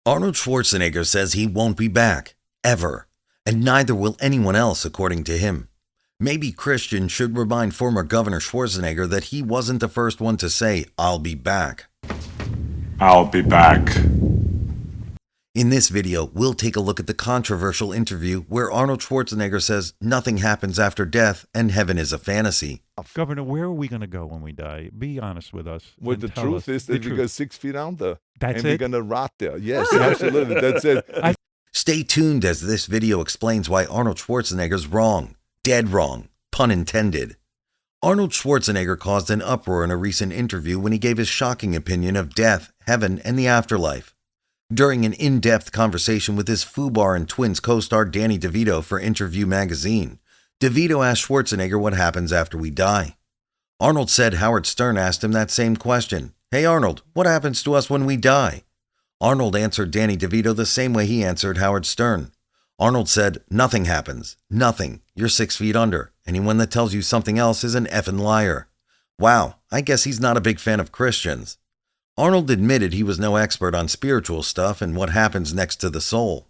Arnold Schwarzenegger says he won't be back, ever, and neither will anyone else according to him. Maybe Christians should remind former Governor Schwarzenegger that he wasn't the first one to say, "I'll be back." I'll be back. In this video, we'll take a look at the controversial interview where Arnold Schwarzenegger says nothing happens after death and heaven is a fantasy. Governor, where are we going to go when we die? Be honest with us. Well, the truth is that we go 6 feet under. That's and it? we're going to rot there. Yes, absolutely. That's it. Stay tuned as this video explains why Arnold Schwarzenegger's wrong. Dead wrong. Pun intended. Arnold Schwarzenegger caused an uproar in a recent interview when he gave his shocking opinion of death, heaven, and the afterlife. During an in-depth conversation with his FUBAR and Twins co-star Danny DeVito for Interview magazine, DeVito asked Schwarzenegger what happens after we die. Arnold said Howard Stern asked him that same question. "Hey Arnold, what happens to us when we die?" Arnold answered Danny DeVito the same way he answered Howard Stern. Arnold said, "Nothing happens. Nothing. You're 6 feet under. Anyone that tells you something else is an effing liar." Wow, I guess he's not a big fan of Christians. Arnold admitted he was no expert on spiritual stuff and what happens next to the soul.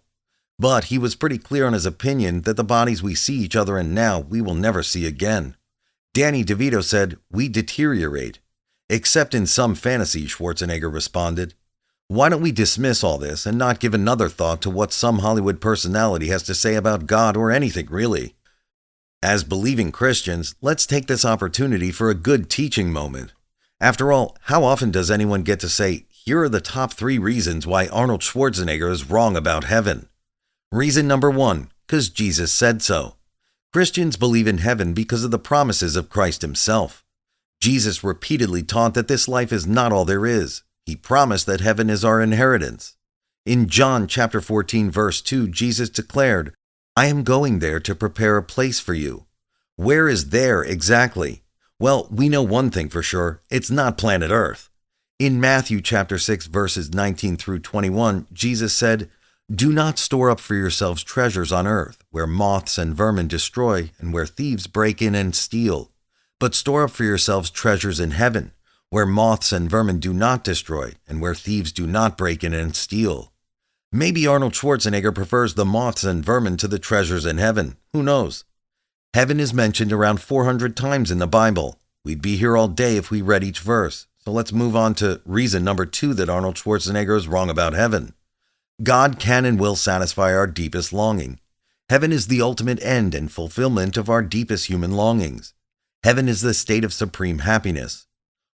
But he was pretty clear on his opinion that the bodies we see each other in now we will never see again. Danny DeVito said, "We deteriorate." "Except in some fantasy," Schwarzenegger responded. Why don't we dismiss all this and not give another thought to what some Hollywood personality has to say about God or anything really? As believing Christians, let's take this opportunity for a good teaching moment. After all, how often does anyone get to say, "Here are the top 3 reasons why Arnold Schwarzenegger is wrong about heaven"? Reason number 1, because Jesus said so. Christians believe in heaven because of the promises of Christ himself. Jesus repeatedly taught that this life is not all there is. He promised that heaven is our inheritance. In John chapter 14 verse 2, Jesus declared, "I am going there to prepare a place for you." Where is there exactly? Well, we know one thing for sure, it's not planet Earth. In Matthew chapter 6 verses 19 through 21, Jesus said, "Do not store up for yourselves treasures on earth, where moths and vermin destroy and where thieves break in and steal. But store up for yourselves treasures in heaven, where moths and vermin do not destroy and where thieves do not break in and steal." Maybe Arnold Schwarzenegger prefers the moths and vermin to the treasures in heaven. Who knows? Heaven is mentioned around 400 times in the Bible. We'd be here all day if we read each verse. So let's move on to reason number 2 that Arnold Schwarzenegger is wrong about heaven. God can and will satisfy our deepest longing. Heaven is the ultimate end and fulfillment of our deepest human longings. Heaven is the state of supreme happiness.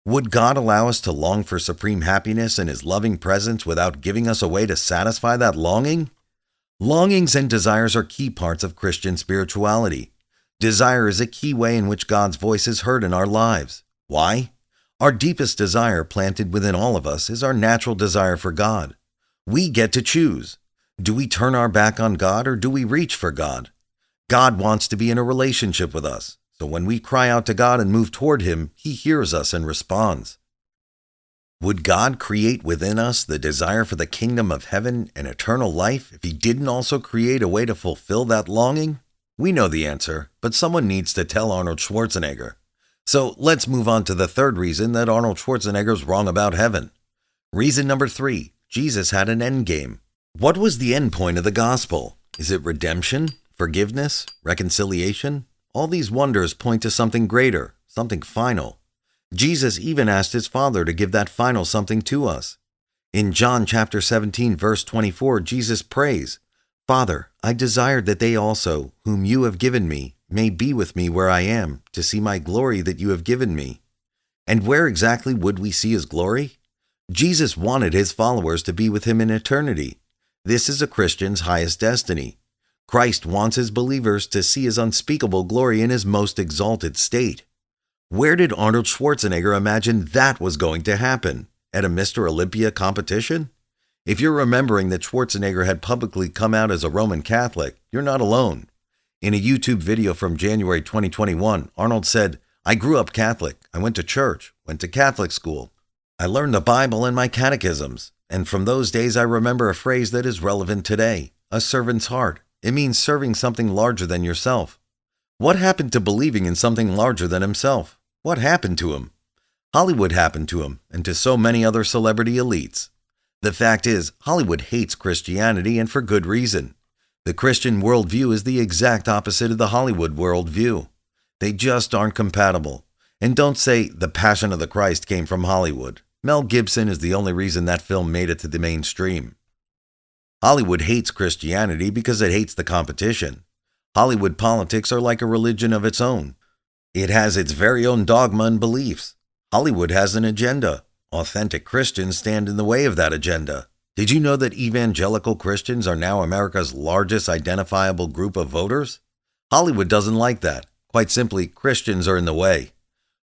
Would God allow us to long for supreme happiness in his loving presence without giving us a way to satisfy that longing? Longings and desires are key parts of Christian spirituality. Desire is a key way in which God's voice is heard in our lives. Why? Our deepest desire planted within all of us is our natural desire for God. We get to choose. Do we turn our back on God or do we reach for God? God wants to be in a relationship with us. So when we cry out to God and move toward him, he hears us and responds. Would God create within us the desire for the kingdom of heaven and eternal life if he didn't also create a way to fulfill that longing? We know the answer, but someone needs to tell Arnold Schwarzenegger. So let's move on to the third reason that Arnold Schwarzenegger is wrong about heaven. Reason number 3, Jesus had an end game. What was the end point of the gospel? Is it redemption, forgiveness, reconciliation? All these wonders point to something greater, something final. Jesus even asked his Father to give that final something to us. In John chapter 17 verse 24, Jesus prays, "Father, I desire that they also, whom you have given me, may be with me where I am, to see my glory that you have given me." And where exactly would we see his glory? Jesus wanted his followers to be with him in eternity. This is a Christian's highest destiny. Christ wants his believers to see his unspeakable glory in his most exalted state. Where did Arnold Schwarzenegger imagine that was going to happen? At a Mr. Olympia competition? If you're remembering that Schwarzenegger had publicly come out as a Roman Catholic, you're not alone. In a YouTube video from January 2021, Arnold said, "I grew up Catholic. I went to church, went to Catholic school. I learned the Bible and my catechisms. And from those days I remember a phrase that is relevant today, a servant's heart. It means serving something larger than yourself." What happened to believing in something larger than himself? What happened to him? Hollywood happened to him, and to so many other celebrity elites. The fact is, Hollywood hates Christianity, and for good reason. The Christian worldview is the exact opposite of the Hollywood worldview. They just aren't compatible. And don't say The Passion of the Christ came from Hollywood. Mel Gibson is the only reason that film made it to the mainstream. Hollywood hates Christianity because it hates the competition. Hollywood politics are like a religion of its own. It has its very own dogma and beliefs. Hollywood has an agenda. Authentic Christians stand in the way of that agenda. Did you know that evangelical Christians are now America's largest identifiable group of voters? Hollywood doesn't like that. Quite simply, Christians are in the way.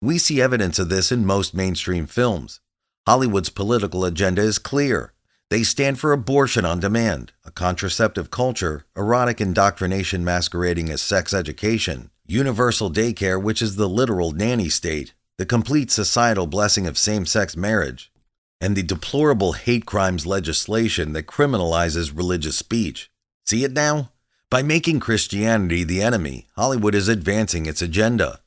We see evidence of this in most mainstream films. Hollywood's political agenda is clear. They stand for abortion on demand, a contraceptive culture, erotic indoctrination masquerading as sex education, universal daycare, which is the literal nanny state, the complete societal blessing of same-sex marriage, and the deplorable hate crimes legislation that criminalizes religious speech. See it now? By making Christianity the enemy, Hollywood is advancing its agenda.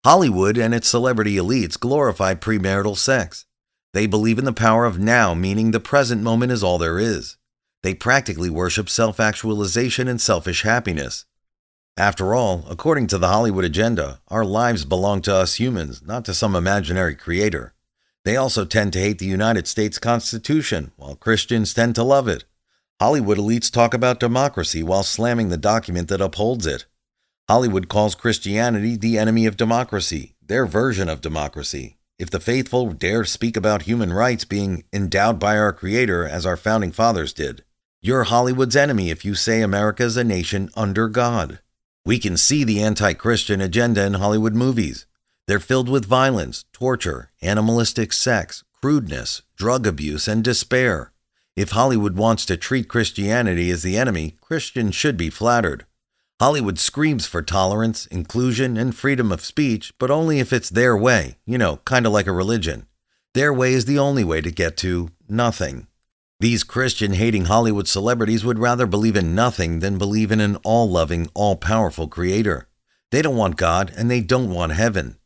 Hollywood and its celebrity elites glorify premarital sex. They believe in the power of now, meaning the present moment is all there is. They practically worship self-actualization and selfish happiness. After all, according to the Hollywood agenda, our lives belong to us humans, not to some imaginary creator. They also tend to hate the United States Constitution, while Christians tend to love it. Hollywood elites talk about democracy while slamming the document that upholds it. Hollywood calls Christianity the enemy of democracy, their version of democracy. If the faithful dare speak about human rights being endowed by our Creator as our founding fathers did, you're Hollywood's enemy if you say America is a nation under God. We can see the anti-Christian agenda in Hollywood movies. They're filled with violence, torture, animalistic sex, crudeness, drug abuse, and despair. If Hollywood wants to treat Christianity as the enemy, Christians should be flattered. Hollywood screams for tolerance, inclusion, and freedom of speech, but only if it's their way, kind of like a religion. Their way is the only way to get to nothing. These Christian-hating Hollywood celebrities would rather believe in nothing than believe in an all-loving, all-powerful creator. They don't want God, and they don't want heaven.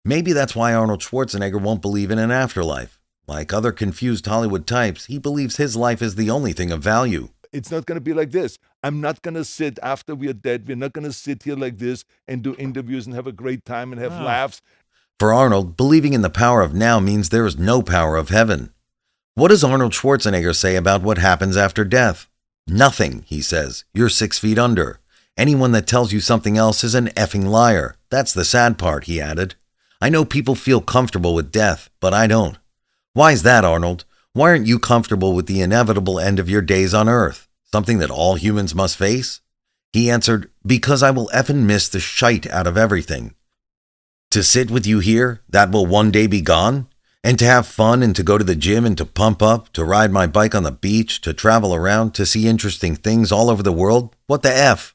Maybe that's why Arnold Schwarzenegger won't believe in an afterlife. Like other confused Hollywood types, he believes his life is the only thing of value. It's not going to be like this. I'm not going to sit after we are dead. We're not going to sit here like this and do interviews and have a great time and have laughs. For Arnold, believing in the power of now means there is no power of heaven. What does Arnold Schwarzenegger say about what happens after death? Nothing, he says. You're 6 feet under. Anyone that tells you something else is an effing liar. That's the sad part, he added. I know people feel comfortable with death, but I don't. Why is that, Arnold? Why aren't you comfortable with the inevitable end of your days on Earth? Something that all humans must face? He answered, because I will effing miss the shite out of everything. To sit with you here, that will one day be gone? And to have fun and to go to the gym and to pump up, to ride my bike on the beach, to travel around, to see interesting things all over the world? What the F?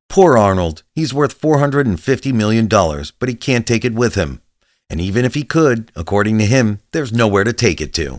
Poor Arnold. He's worth $450 million, but he can't take it with him. And even if he could, according to him, there's nowhere to take it to.